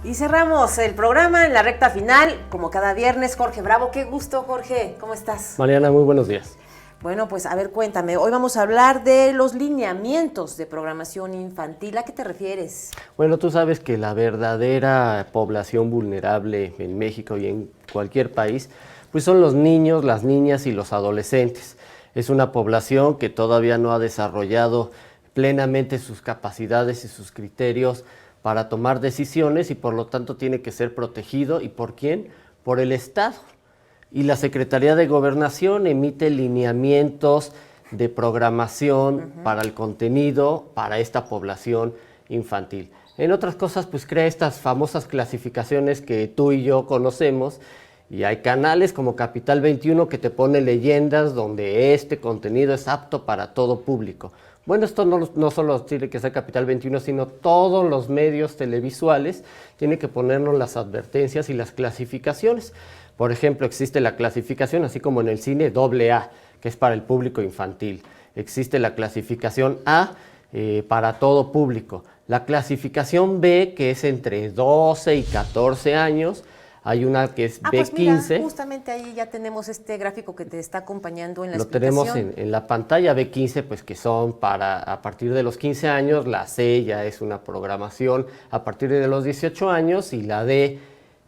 Y cerramos el programa en la recta final, como cada viernes. Jorge Bravo, qué gusto, Jorge, ¿cómo estás? Mariana, muy buenos días. Bueno, pues a ver, cuéntame, hoy vamos a hablar de los lineamientos de programación infantil. ¿A qué te refieres? Bueno, tú sabes que la verdadera población vulnerable en México y en cualquier país, pues son los niños, las niñas y los adolescentes. Es una población que todavía no ha desarrollado plenamente sus capacidades y sus criterios para tomar decisiones y por lo tanto tiene que ser protegido. ¿Y por quién? Por el Estado. Y la Secretaría de Gobernación emite lineamientos de programación para el contenido para esta población infantil. En otras cosas, pues crea estas famosas clasificaciones que tú y yo conocemos, y hay canales como Capital 21 que te pone leyendas donde este contenido es apto para todo público. Bueno, esto no solo tiene que ser Capital 21, sino todos los medios televisuales tienen que ponernos las advertencias y las clasificaciones. Por ejemplo, existe la clasificación, así como en el cine, AA, que es para el público infantil. Existe la clasificación A, para todo público. La clasificación B, que es entre 12 y 14 años. Hay una que es B15. Pues mira, justamente ahí ya tenemos este gráfico que te está acompañando en la explicación. Lo tenemos en la pantalla. B15, pues que son para a partir de los 15 años. La C ya es una programación a partir de los 18 años. Y la D,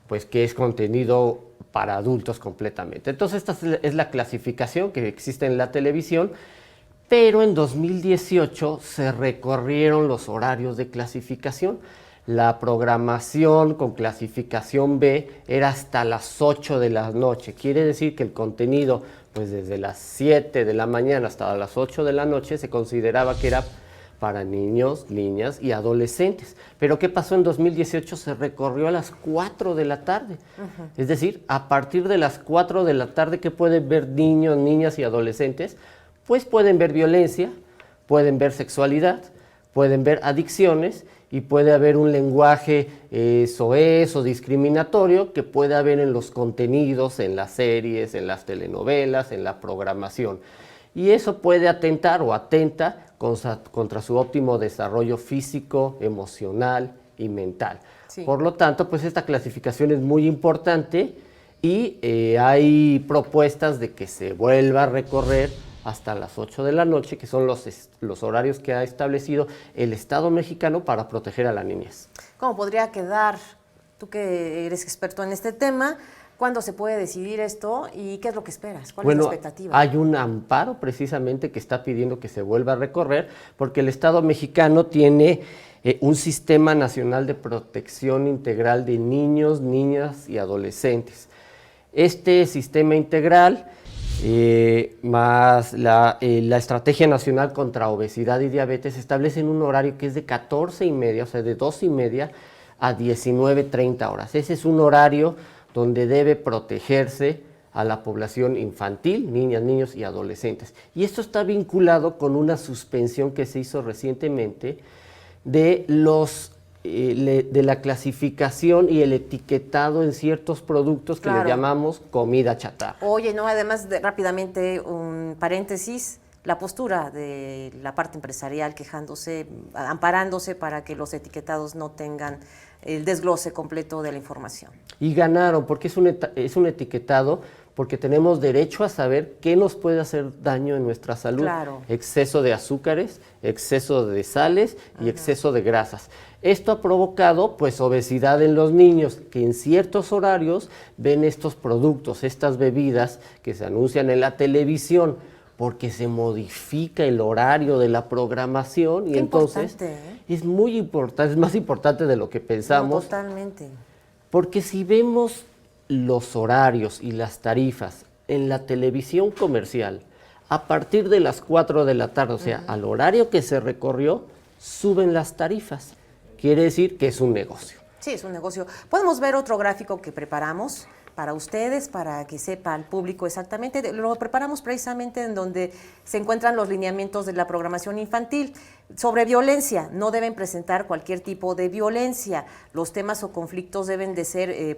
pues que es contenido para adultos completamente. Entonces esta es la clasificación que existe en la televisión, pero en 2018 se recorrieron los horarios de clasificación. La programación con clasificación B era hasta las 8 de la noche. Quiere decir que el contenido, pues desde las 7 de la mañana hasta las 8 de la noche se consideraba que era para niños, niñas y adolescentes. Pero ¿qué pasó en 2018? Se recorrió a las 4 de la tarde. Es decir, a partir de las 4 de la tarde, ¿qué pueden ver niños, niñas y adolescentes? Pues pueden ver violencia, pueden ver sexualidad, pueden ver adicciones y puede haber un lenguaje soez o discriminatorio que puede haber en los contenidos, en las series, en las telenovelas, en la programación. Y eso puede atentar o atenta contra su óptimo desarrollo físico, emocional y mental. Sí. Por lo tanto, pues esta clasificación es muy importante y hay propuestas de que se vuelva a recorrer hasta las 8 de la noche, que son los horarios que ha establecido el Estado mexicano para proteger a la niñez. ¿Cómo podría quedar, tú que eres experto en este tema, cuándo se puede decidir esto y qué es lo que esperas? ¿Cuál es la expectativa? Hay un amparo precisamente que está pidiendo que se vuelva a recorrer, porque el Estado mexicano tiene un Sistema Nacional de Protección Integral de Niños, Niñas y Adolescentes. Este sistema integral, más la Estrategia Nacional contra Obesidad y Diabetes, establecen un horario que es de 14:30, o sea, de 2:30 a 19:30 horas. Ese es un horario donde debe protegerse a la población infantil, niñas, niños y adolescentes. Y esto está vinculado con una suspensión que se hizo recientemente de la clasificación y el etiquetado en ciertos productos que le llamamos comida chatarra. Oye, no, además, rápidamente, un paréntesis, la postura de la parte empresarial quejándose, amparándose para que los etiquetados no tengan el desglose completo de la información. Y ganaron, porque es un etiquetado, porque tenemos derecho a saber qué nos puede hacer daño en nuestra salud. Claro. Exceso de azúcares, exceso de sales y exceso de grasas. Esto ha provocado pues obesidad en los niños, que en ciertos horarios ven estos productos, estas bebidas que se anuncian en la televisión, porque se modifica el horario de la programación y entonces es muy importante, es más importante de lo que pensamos. No, totalmente. Porque si vemos los horarios y las tarifas en la televisión comercial, a partir de las 4 de la tarde, o sea, al horario que se recorrió, suben las tarifas. Quiere decir que es un negocio. Sí, es un negocio. Podemos ver otro gráfico que preparamos para ustedes, para que sepa el público exactamente. Lo preparamos precisamente en donde se encuentran los lineamientos de la programación infantil. Sobre violencia, no deben presentar cualquier tipo de violencia. Los temas o conflictos deben de ser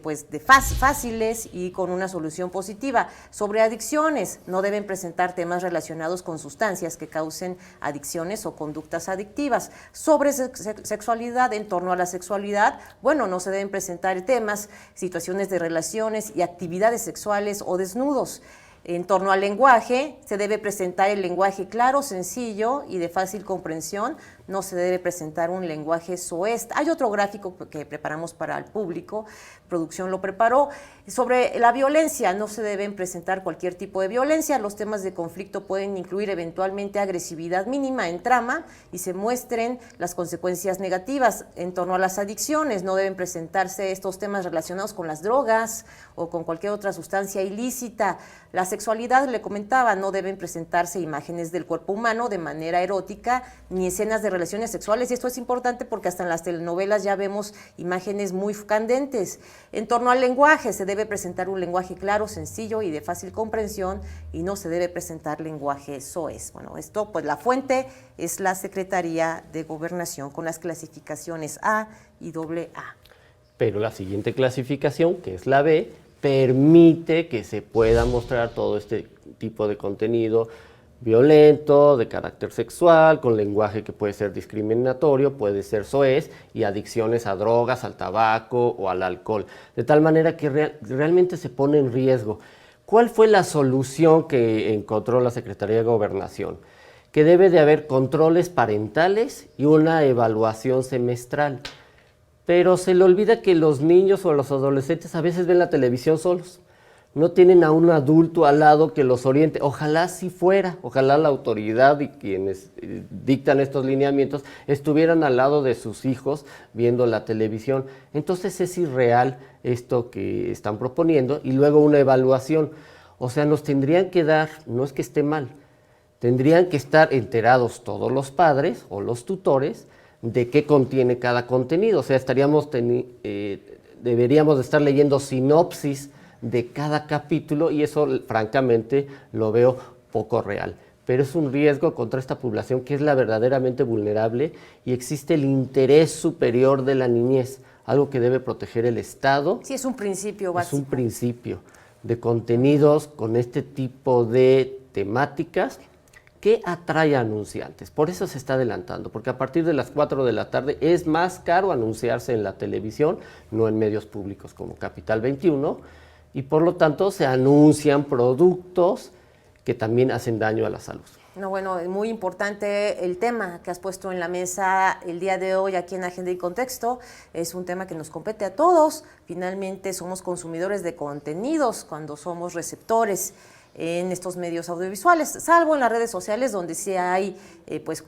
fáciles y con una solución positiva. Sobre adicciones, no deben presentar temas relacionados con sustancias que causen adicciones o conductas adictivas. Sobre sexualidad, en torno a la sexualidad, bueno, no se deben presentar temas, situaciones de relaciones y actividades sexuales o desnudos. En torno al lenguaje, se debe presentar el lenguaje claro, sencillo y de fácil comprensión. No se debe presentar un lenguaje soez. Hay otro gráfico que preparamos para el público, producción lo preparó. Sobre la violencia, no se deben presentar cualquier tipo de violencia. Los temas de conflicto pueden incluir eventualmente agresividad mínima en trama y se muestren las consecuencias negativas. En torno a las adicciones, no deben presentarse estos temas relacionados con las drogas o con cualquier otra sustancia ilícita. La sexualidad, le comentaba, no deben presentarse imágenes del cuerpo humano de manera erótica ni escenas de relaciones sexuales, y esto es importante porque hasta en las telenovelas ya vemos imágenes muy candentes. En torno al lenguaje, se debe presentar un lenguaje claro, sencillo y de fácil comprensión, y no se debe presentar lenguaje soez. Bueno, esto, pues la fuente es la Secretaría de Gobernación con las clasificaciones A y AA. Pero la siguiente clasificación, que es la B, permite que se pueda mostrar todo este tipo de contenido violento, de carácter sexual, con lenguaje que puede ser discriminatorio, puede ser soez, y adicciones a drogas, al tabaco o al alcohol, de tal manera que realmente se pone en riesgo. ¿Cuál fue la solución que encontró la Secretaría de Gobernación? Que debe de haber controles parentales y una evaluación semestral. Pero se le olvida que los niños o los adolescentes a veces ven la televisión solos. No tienen a un adulto al lado que los oriente. Ojalá si fuera, ojalá la autoridad y quienes dictan estos lineamientos estuvieran al lado de sus hijos viendo la televisión. Entonces es irreal esto que están proponiendo, y luego una evaluación. O sea, nos tendrían que dar, no es que esté mal, tendrían que estar enterados todos los padres o los tutores de qué contiene cada contenido. O sea, deberíamos de estar leyendo sinopsis de cada capítulo, y eso francamente lo veo poco real. Pero es un riesgo contra esta población que es la verdaderamente vulnerable, y existe el interés superior de la niñez, algo que debe proteger el Estado. Sí, es un principio básico. Es un principio de contenidos con este tipo de temáticas que atrae a anunciantes. Por eso se está adelantando, porque a partir de las 4 de la tarde es más caro anunciarse en la televisión, no en medios públicos como Capital 21, y por lo tanto se anuncian productos que también hacen daño a la salud. No, bueno, es muy importante el tema que has puesto en la mesa el día de hoy aquí en Agenda y Contexto. Es un tema que nos compete a todos. Finalmente somos consumidores de contenidos cuando somos receptores en estos medios audiovisuales, salvo en las redes sociales, donde sí hay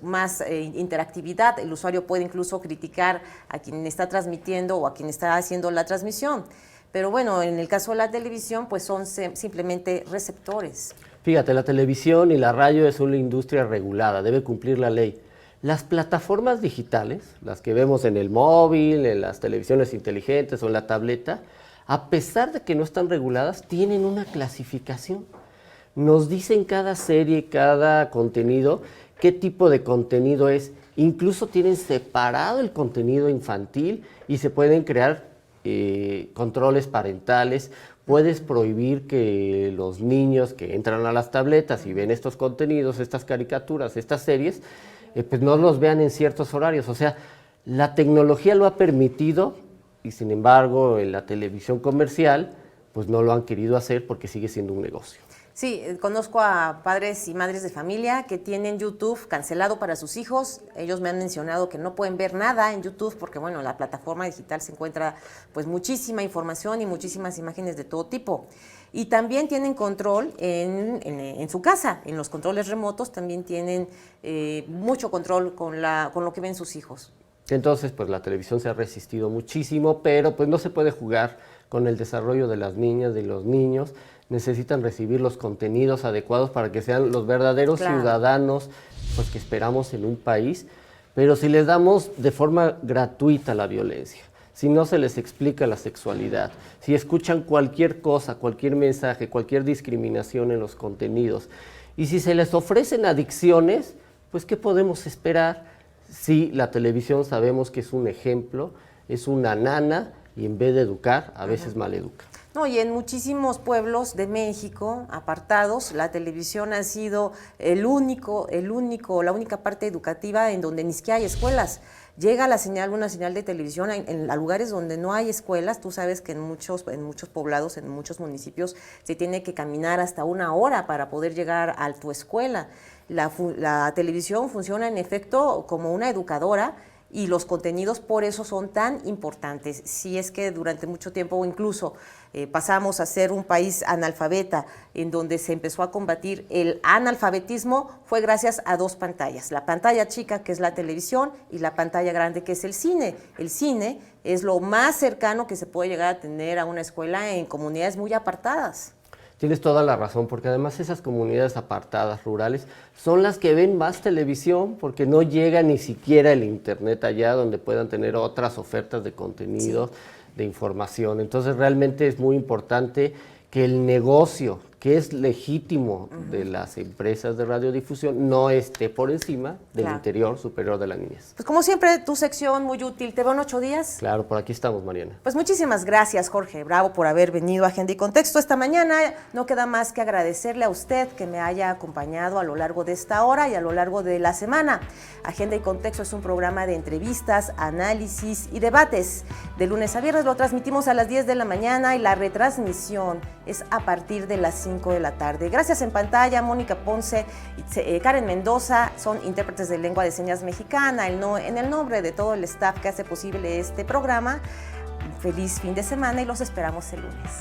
más interactividad. El usuario puede incluso criticar a quien está transmitiendo o a quien está haciendo la transmisión. Pero bueno, en el caso de la televisión, pues son simplemente receptores. Fíjate, la televisión y la radio es una industria regulada, debe cumplir la ley. Las plataformas digitales, las que vemos en el móvil, en las televisiones inteligentes o en la tableta, a pesar de que no están reguladas, tienen una clasificación. Nos dicen cada serie, cada contenido, qué tipo de contenido es. Incluso tienen separado el contenido infantil y se pueden crear controles parentales. Puedes prohibir que los niños que entran a las tabletas y ven estos contenidos, estas caricaturas, estas series, pues no los vean en ciertos horarios. O sea, la tecnología lo ha permitido, y sin embargo en la televisión comercial pues no lo han querido hacer porque sigue siendo un negocio. Sí, conozco a padres y madres de familia que tienen YouTube cancelado para sus hijos. Ellos me han mencionado que no pueden ver nada en YouTube porque, bueno, en la plataforma digital se encuentra pues muchísima información y muchísimas imágenes de todo tipo. Y también tienen control en su casa, en los controles remotos también tienen mucho control con lo que ven sus hijos. Entonces, pues la televisión se ha resistido muchísimo, pero pues no se puede jugar con el desarrollo de las niñas, de los niños. Necesitan recibir los contenidos adecuados para que sean los verdaderos ciudadanos pues, que esperamos en un país. Pero si les damos de forma gratuita la violencia, si no se les explica la sexualidad, si escuchan cualquier cosa, cualquier mensaje, cualquier discriminación en los contenidos, y si se les ofrecen adicciones, pues ¿qué podemos esperar? sí, la televisión sabemos que es un ejemplo, es una nana y en vez de educar, a veces maleduca. No, y en muchísimos pueblos de México, apartados, la televisión ha sido la única parte educativa en donde ni siquiera hay escuelas. Llega la señal, una señal de televisión a lugares donde no hay escuelas. Tú sabes que en muchos poblados, en muchos municipios, se tiene que caminar hasta 1 hora para poder llegar a tu escuela. La televisión funciona en efecto como una educadora, y los contenidos por eso son tan importantes. Si es que durante mucho tiempo incluso pasamos a ser un país analfabeta, en donde se empezó a combatir el analfabetismo, fue gracias a 2 pantallas. La pantalla chica, que es la televisión, y la pantalla grande, que es el cine. El cine es lo más cercano que se puede llegar a tener a una escuela en comunidades muy apartadas. Tienes toda la razón, porque además esas comunidades apartadas, rurales, son las que ven más televisión, porque no llega ni siquiera el internet allá donde puedan tener otras ofertas de contenidos, de información. Entonces realmente es muy importante que el negocio, que es legítimo de las empresas de radiodifusión, no esté por encima del interior superior de la niñez. Pues como siempre, tu sección muy útil. ¿Te veo en 8 días? Claro, por aquí estamos, Mariana. Pues muchísimas gracias, Jorge Bravo, por haber venido a Agenda y Contexto esta mañana. No queda más que agradecerle a usted que me haya acompañado a lo largo de esta hora y a lo largo de la semana. Agenda y Contexto es un programa de entrevistas, análisis y debates. De lunes a viernes lo transmitimos a las 10 de la mañana y la retransmisión es a partir de las 5 de la tarde. Gracias en pantalla, Mónica Ponce y Karen Mendoza, son intérpretes de lengua de señas mexicana. En el nombre de todo el staff que hace posible este programa, feliz fin de semana y los esperamos el lunes.